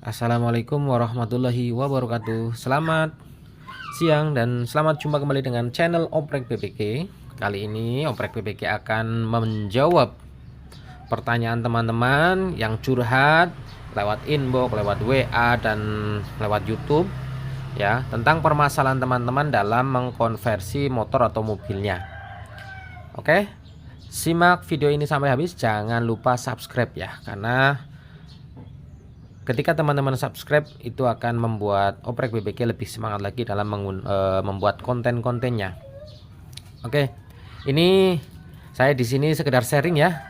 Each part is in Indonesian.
Assalamualaikum warahmatullahi wabarakatuh. Selamat siang dan selamat jumpa kembali dengan channel Oprek BPK. Kali ini Oprek BPK akan menjawab pertanyaan teman-teman yang curhat lewat inbox, lewat WA dan lewat YouTube ya, tentang permasalahan teman-teman dalam mengkonversi motor atau mobilnya. Oke. Simak video ini sampai habis, jangan lupa subscribe ya, karena ketika teman-teman subscribe itu akan membuat Oprek BBK lebih semangat lagi dalam membuat konten-kontennya. Oke, ini saya di sini sekedar sharing ya,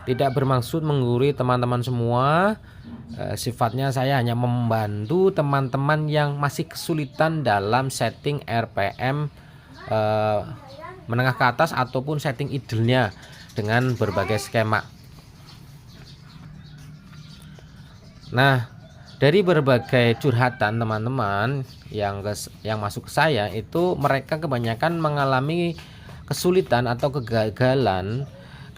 tidak bermaksud menggurui teman-teman semua. Sifatnya saya hanya membantu teman-teman yang masih kesulitan dalam setting RPM menengah ke atas ataupun setting idle-nya dengan berbagai skema. Nah, dari berbagai curhatan teman-teman yang masuk ke saya itu, mereka kebanyakan mengalami kesulitan atau kegagalan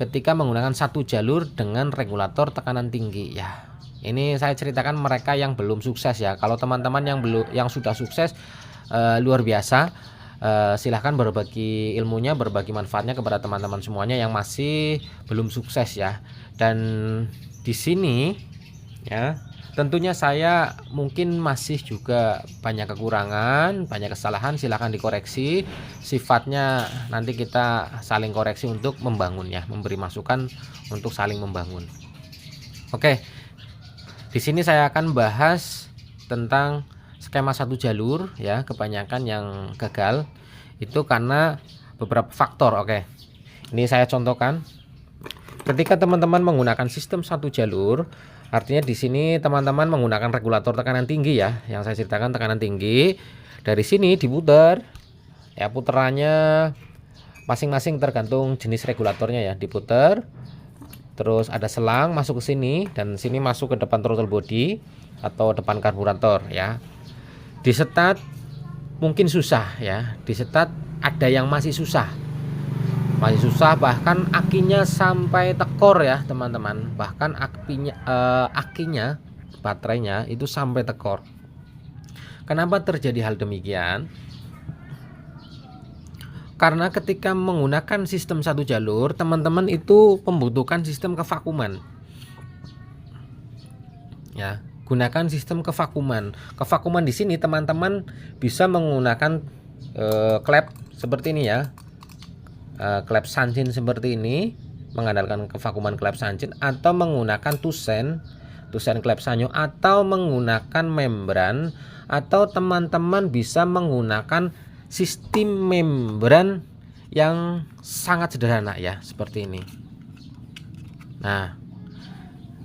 ketika menggunakan satu jalur dengan regulator tekanan tinggi ya. Ini saya ceritakan mereka yang belum sukses ya. Kalau teman-teman yang sudah sukses, luar biasa. Silahkan berbagi ilmunya, berbagi manfaatnya kepada teman-teman semuanya yang masih belum sukses ya. Dan di sini ya, tentunya saya mungkin masih juga banyak kekurangan, banyak kesalahan, silahkan dikoreksi. Sifatnya nanti kita saling koreksi untuk membangun ya, memberi masukan untuk saling membangun. Oke, di sini saya akan bahas tentang skema satu jalur ya. Kebanyakan yang gagal itu karena beberapa faktor. Oke, ini saya contohkan. Ketika teman-teman menggunakan sistem satu jalur, artinya di sini teman-teman menggunakan regulator tekanan tinggi ya, yang saya ceritakan tekanan tinggi. Dari sini diputar, ya puterannya masing-masing tergantung jenis regulatornya ya, diputar. Terus ada selang masuk ke sini dan sini masuk ke depan throttle body atau depan karburator ya. Disetat mungkin susah ya, disetat ada yang masih susah. Bahkan akinya sampai tekor ya teman-teman, bahkan akinya baterainya itu sampai tekor. Kenapa terjadi hal demikian? Karena ketika menggunakan sistem satu jalur, teman-teman itu membutuhkan sistem kevakuman ya. Gunakan sistem kevakuman. Kevakuman di sini teman-teman bisa menggunakan klep seperti ini ya. Klep Sanjin seperti ini, mengandalkan kevakuman klep Sanjin, atau menggunakan tusen klep Sanyo, atau menggunakan membran, atau teman-teman bisa menggunakan sistem membran yang sangat sederhana ya, seperti ini. Nah,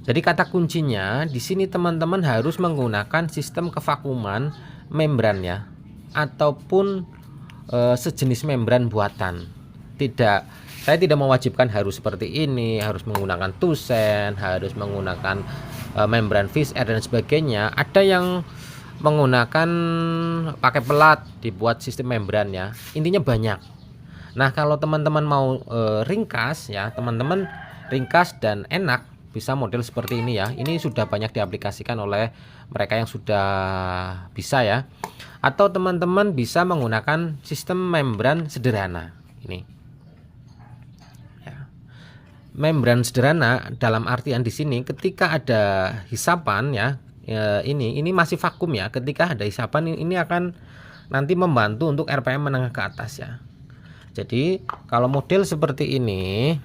jadi kata kuncinya di sini teman-teman harus menggunakan sistem kevakuman membran ya, ataupun sejenis membran buatan. Saya tidak mewajibkan harus seperti ini, harus menggunakan tusen, harus menggunakan membran fish air dan sebagainya. Ada yang menggunakan pakai pelat, dibuat sistem membran ya. Intinya banyak. Nah, kalau teman-teman mau ringkas ya, teman-teman ringkas dan enak, bisa model seperti ini ya. Ini sudah banyak diaplikasikan oleh mereka yang sudah bisa ya. Atau teman-teman bisa menggunakan sistem membran sederhana ini. Membran sederhana dalam artian di sini ketika ada hisapan ya, ini masih vakum ya. Ketika ada hisapan ini akan nanti membantu untuk RPM menengah ke atas ya. Jadi kalau model seperti ini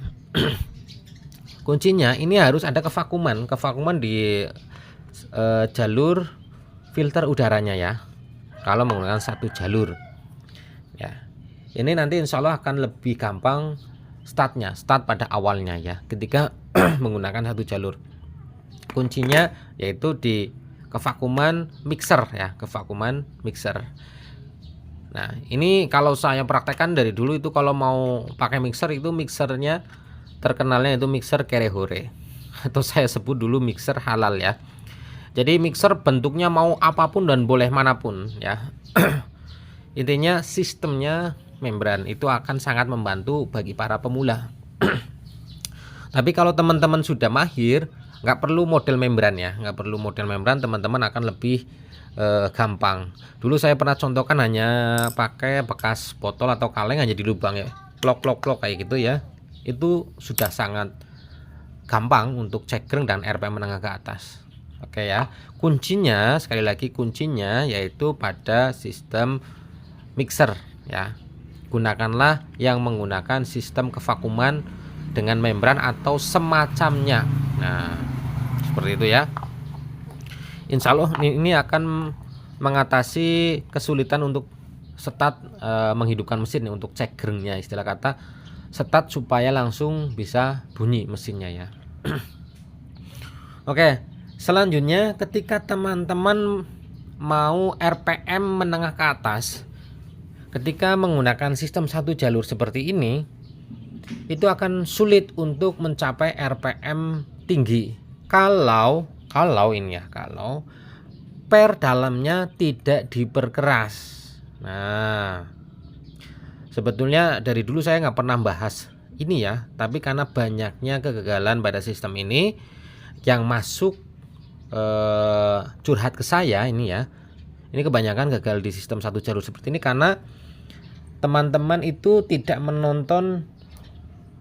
kuncinya ini harus ada kevakuman di jalur filter udaranya ya, kalau menggunakan satu jalur ya. Ini nanti insya Allah akan lebih gampang start pada awalnya ya, ketika menggunakan satu jalur. Kuncinya yaitu di kevakuman mixer ya, kevakuman mixer. Nah, ini kalau saya praktekkan dari dulu itu, kalau mau pakai mixer itu mixernya terkenalnya itu mixer Kerehore, atau saya sebut dulu mixer halal ya. Jadi mixer bentuknya mau apapun dan boleh manapun ya. Intinya sistemnya membran itu akan sangat membantu bagi para pemula. Tapi kalau teman-teman sudah mahir, nggak perlu model membran ya, nggak perlu model membran, teman-teman akan lebih gampang. Dulu saya pernah contohkan hanya pakai bekas botol atau kaleng aja di lubang ya, plok kayak gitu ya, itu sudah sangat gampang untuk cegreng dan RPM menengah ke atas. Oke ya, kuncinya sekali lagi, kuncinya yaitu pada sistem mixer ya. Gunakanlah yang menggunakan sistem kevakuman dengan membran atau semacamnya. Nah, seperti itu ya. Insya Allah ini akan mengatasi kesulitan untuk start menghidupkan mesin nih, untuk cegrengnya, istilah kata start supaya langsung bisa bunyi mesinnya ya. Oke, selanjutnya ketika teman-teman mau RPM menengah ke atas, ketika menggunakan sistem satu jalur seperti ini, itu akan sulit untuk mencapai RPM tinggi kalau ini ya, kalau per dalamnya tidak diperkeras. Nah, sebetulnya dari dulu saya nggak pernah bahas ini ya, tapi karena banyaknya kegagalan pada sistem ini yang masuk curhat ke saya ini ya, ini kebanyakan gagal di sistem satu jalur seperti ini karena teman-teman itu tidak menonton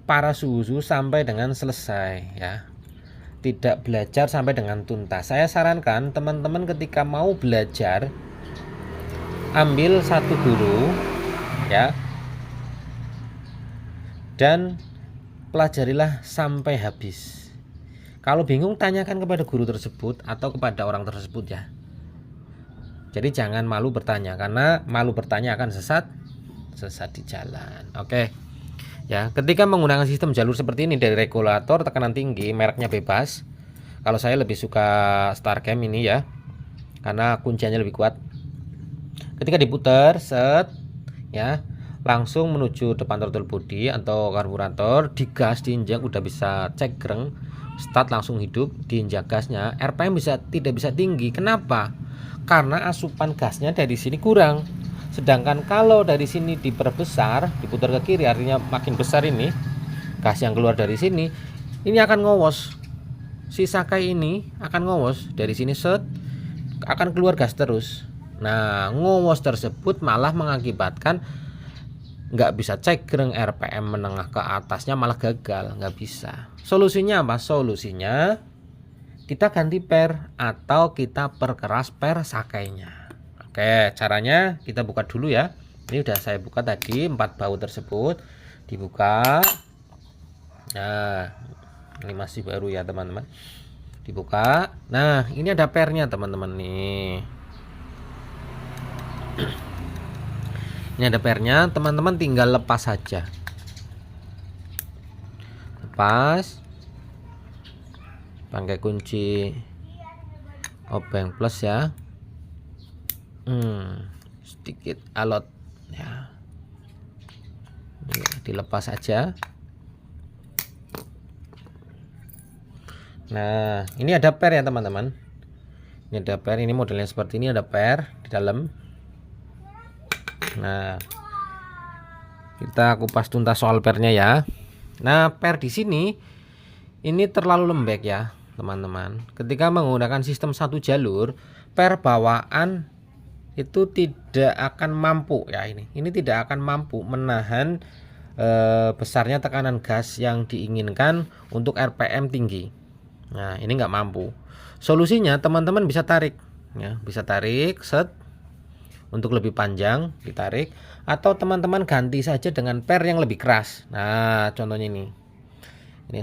para suhu sampai dengan selesai ya, tidak belajar sampai dengan tuntas. Saya sarankan teman-teman ketika mau belajar, ambil satu guru ya, dan pelajarilah sampai habis. Kalau bingung, tanyakan kepada guru tersebut atau kepada orang tersebut ya. Jadi jangan malu bertanya, karena malu bertanya akan sesat di jalan. Oke ya, ketika menggunakan sistem jalur seperti ini dari regulator tekanan tinggi, mereknya bebas. Kalau saya lebih suka Starcam ini ya, karena kunciannya lebih kuat. Ketika diputar set ya, langsung menuju depan throttle body atau karburator, digas, diinjak, udah bisa cegreng, start langsung hidup, diinjak gasnya, RPM tidak bisa tinggi. Kenapa? Karena asupan gasnya dari sini kurang. Sedangkan kalau dari sini diperbesar, diputar ke kiri, artinya makin besar ini gas yang keluar dari sini, ini akan ngowos. Si sakai ini akan ngowos dari sini set, akan keluar gas terus. Nah, ngowos tersebut malah mengakibatkan nggak bisa cegreng, RPM menengah ke atasnya malah gagal, nggak bisa. Solusinya apa? Solusinya kita ganti per atau kita perkeras per sakainya. Oke, caranya kita buka dulu ya. Ini udah saya buka tadi 4 baut tersebut, dibuka. Nah, ini masih baru ya teman-teman, dibuka. Nah, ini ada pernya teman-teman nih. Ini ada pernya, teman-teman tinggal lepas saja. Lepas pakai kunci obeng plus ya. Sedikit alot ya. Ini dilepas saja. Nah, ini ada per ya teman-teman. Ini ada per, ini modelnya seperti ini, ada per di dalam. Nah, kita kupas tuntas soal pernya ya. Nah, per di sini ini terlalu lembek ya teman-teman. Ketika menggunakan sistem satu jalur, per bawaan itu tidak akan mampu ya, ini tidak akan mampu menahan besarnya tekanan gas yang diinginkan untuk RPM tinggi. Nah, ini nggak mampu. Solusinya teman-teman bisa tarik ya, bisa tarik set untuk lebih panjang, ditarik, atau teman-teman ganti saja dengan per yang lebih keras. Nah, contohnya ini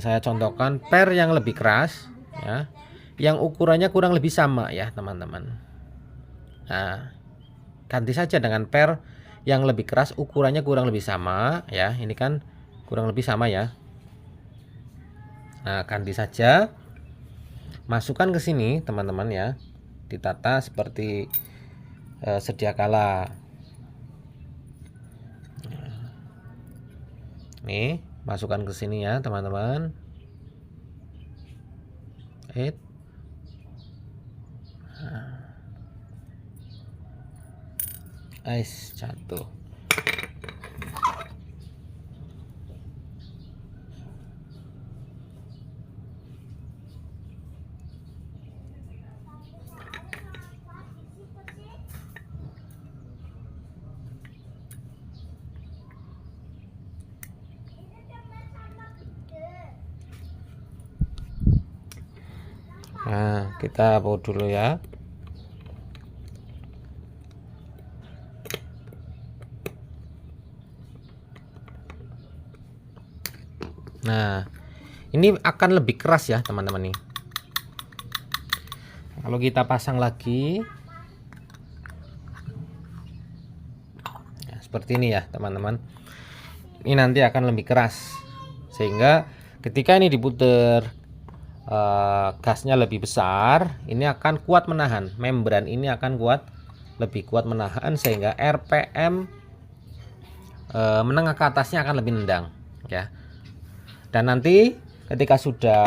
saya contohkan per yang lebih keras ya, yang ukurannya kurang lebih sama ya teman-teman. Nah, ganti saja dengan per yang lebih keras, ukurannya kurang lebih sama ya. Ini kan kurang lebih sama ya. Nah, ganti saja, masukkan ke sini teman-teman ya, ditata seperti sedia kala. Nih, masukkan ke sini ya teman-teman. Jatuh. Nah, kita baut dulu ya. Nah, ini akan lebih keras ya teman-teman nih. Kalau kita pasang lagi ya, seperti ini ya teman-teman. Ini nanti akan lebih keras, sehingga ketika ini diputer gasnya lebih besar, ini akan kuat menahan. Membran ini akan lebih kuat menahan, sehingga RPM menengah ke atasnya akan lebih nendang ya. Dan nanti ketika sudah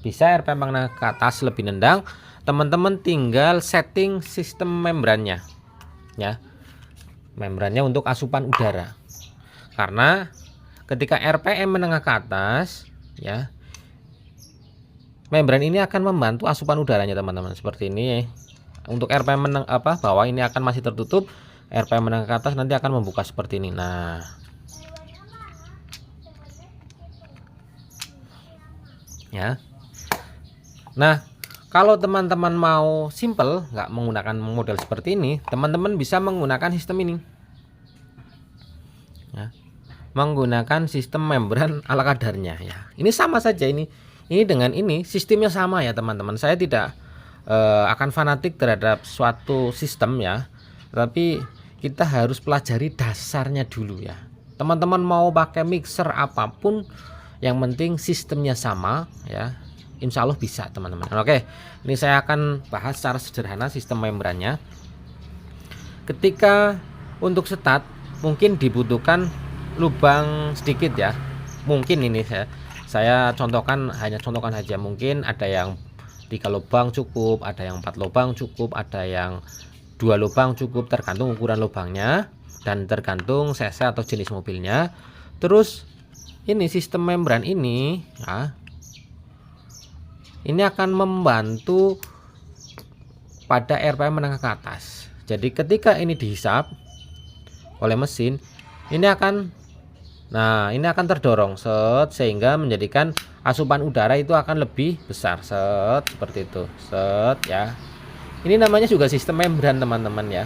bisa RPM menengah ke atas lebih nendang, teman-teman tinggal setting sistem membrannya ya. Membrannya untuk asupan udara. Karena ketika RPM menengah ke atas ya, membran ini akan membantu asupan udaranya teman-teman, seperti ini. Untuk RPM bawah ini akan masih tertutup, RPM menengah ke atas nanti akan membuka seperti ini. Nah ya. Nah, kalau teman-teman mau simple, nggak menggunakan model seperti ini, teman-teman bisa menggunakan sistem ini ya, menggunakan sistem membran ala kadarnya ya. Ini sama saja, ini dengan ini sistemnya sama ya teman-teman. Saya tidak akan fanatik terhadap suatu sistem ya, tapi kita harus pelajari dasarnya dulu ya. Teman-teman mau pakai mixer apapun, yang penting sistemnya sama ya, insya Allah bisa teman-teman. Oke, ini saya akan bahas secara sederhana sistem membrannya. Ketika untuk start mungkin dibutuhkan lubang sedikit ya. Mungkin ini saya contohkan, hanya contohkan saja. Mungkin ada yang 3 lubang cukup, ada yang 4 lubang cukup, ada yang 2 lubang cukup, tergantung ukuran lubangnya dan tergantung cc atau jenis mobilnya. Terus ini sistem membran ini ya, ini akan membantu pada RPM menengah ke atas. Jadi ketika ini dihisap oleh mesin, ini akan terdorong set, sehingga menjadikan asupan udara itu akan lebih besar set, seperti itu set ya. Ini namanya juga sistem membran teman-teman ya,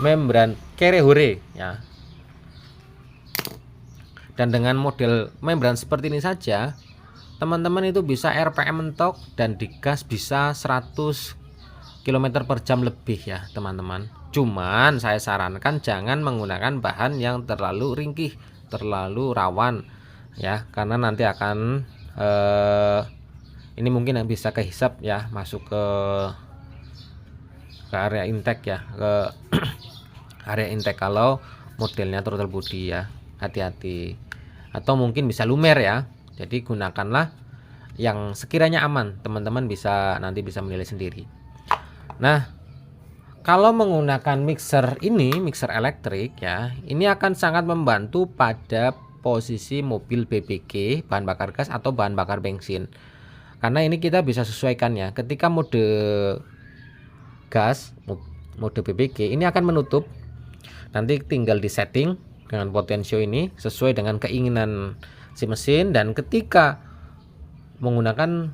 membran Kere-Hore ya. Dan dengan model membran seperti ini saja, teman-teman itu bisa RPM mentok dan digas bisa 100 km/jam lebih ya teman-teman. Cuman saya sarankan jangan menggunakan bahan yang terlalu ringkih, terlalu rawan ya, karena nanti akan ini mungkin yang bisa kehisap ya, masuk ke area intake ya, ke area intake kalau modelnya throttle body ya. Hati-hati, atau mungkin bisa lumer ya. Jadi gunakanlah yang sekiranya aman, teman-teman nanti bisa menilai sendiri. Nah, kalau menggunakan mixer ini, mixer elektrik ya, ini akan sangat membantu pada posisi mobil BBG, bahan bakar gas atau bahan bakar bensin. Karena ini kita bisa sesuaikan ya. Ketika mode gas, mode BBG ini akan menutup. Nanti tinggal disetting dengan potensio ini sesuai dengan keinginan si mesin, dan ketika menggunakan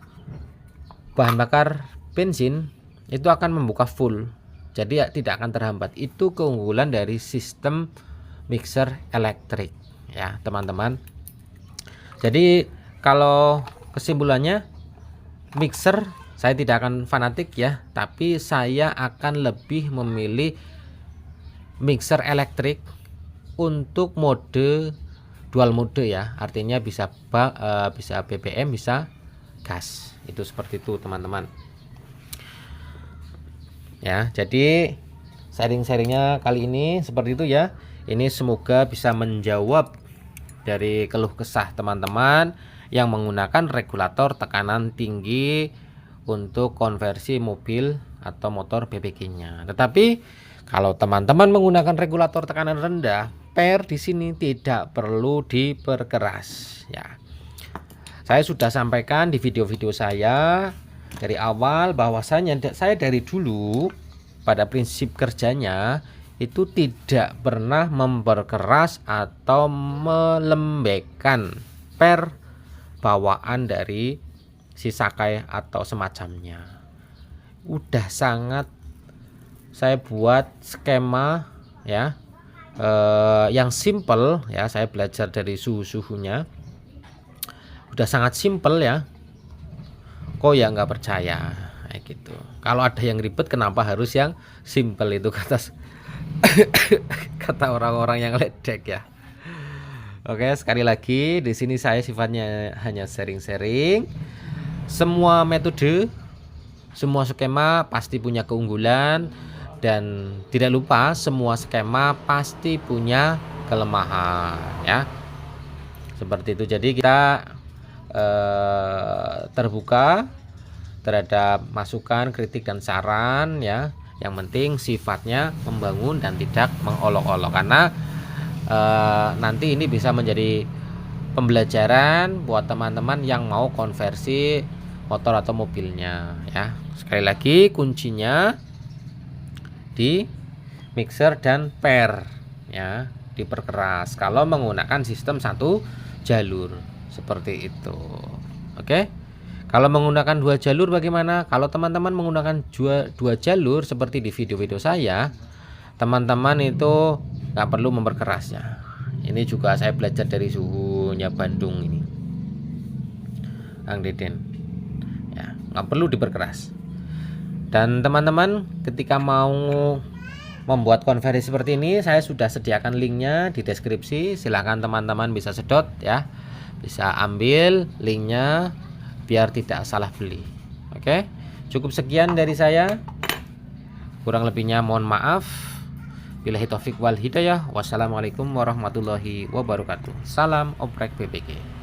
bahan bakar bensin itu akan membuka full, jadi tidak akan terhambat. Itu keunggulan dari sistem mixer elektrik ya teman-teman. Jadi kalau kesimpulannya, mixer saya tidak akan fanatik ya, tapi saya akan lebih memilih mixer elektrik untuk mode dual mode ya, artinya bisa BBM bisa gas, itu seperti itu teman-teman ya. Jadi sharing-sharingnya kali ini seperti itu ya. Ini semoga bisa menjawab dari keluh kesah teman-teman yang menggunakan regulator tekanan tinggi untuk konversi mobil atau motor BBG-nya. Tetapi kalau teman-teman menggunakan regulator tekanan rendah, di sini tidak perlu diperkeras ya. Saya sudah sampaikan di video-video saya dari awal bahwasanya saya dari dulu pada prinsip kerjanya itu tidak pernah memperkeras atau melembekkan bawaan dari si sakai atau semacamnya udah sangat saya buat skema ya, yang simple ya. Saya belajar dari suhunya udah sangat simple ya, kok ya nggak percaya kayak gitu. Kalau ada yang ribet kenapa harus yang simple itu, kata orang-orang yang ledek ya. Oke, sekali lagi di sini saya sifatnya hanya sharing-sharing. Semua metode, semua skema pasti punya keunggulan, dan tidak lupa semua skema pasti punya kelemahan ya. Seperti itu. Jadi kita terbuka terhadap masukan, kritik dan saran ya. Yang penting sifatnya membangun dan tidak mengolok-olok, karena nanti ini bisa menjadi pembelajaran buat teman-teman yang mau konversi motor atau mobilnya ya. Sekali lagi kuncinya di mixer dan per ya, diperkeras kalau menggunakan sistem 1 jalur seperti itu. Oke. Kalau menggunakan 2 jalur bagaimana? Kalau teman-teman menggunakan 2 jalur seperti di video-video saya, teman-teman itu nggak perlu memperkerasnya. Ini juga saya belajar dari suhunya Bandung ini, Kang Deden ya, nggak perlu diperkeras. Dan teman-teman ketika mau membuat konversi seperti ini, saya sudah sediakan linknya di deskripsi. Silahkan teman-teman bisa sedot ya, bisa ambil linknya biar tidak salah beli. Oke, cukup sekian dari saya, kurang lebihnya mohon maaf. Billahi taufik wal hidayah. Wassalamualaikum warahmatullahi wabarakatuh. Salam oprek BBG.